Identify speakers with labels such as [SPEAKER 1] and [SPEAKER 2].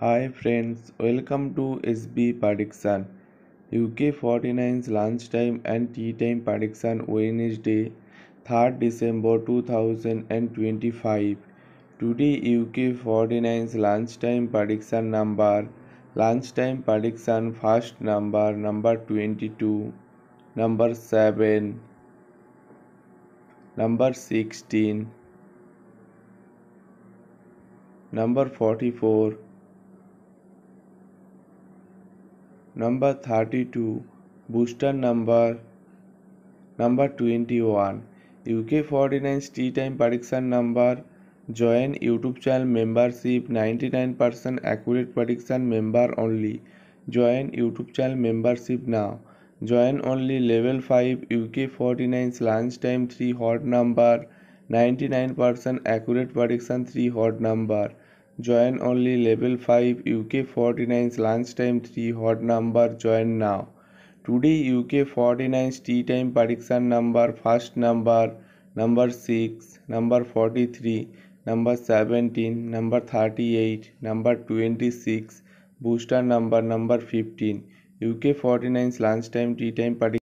[SPEAKER 1] Hi friends, welcome to SB Prediction. UK 49's lunchtime and tea time prediction Wednesday, 3rd December 2025. Today UK 49's lunchtime prediction lunchtime prediction first number 22, number 7, number 16, number 44, number 32, booster number 21. UK 49's tea time prediction number. Join YouTube channel membership 99% accurate prediction member only. Join YouTube channel membership now. Join only level 5 UK 49's lunchtime 3 hot number 99% accurate prediction 3 hot number. Join only level 5 UK 49's lunchtime 3 hot number. Join now. Today UK 49's tea time prediction first number 6, number 43, number 17, number 38, number 26, booster number 15. UK 49's lunchtime tea time prediction.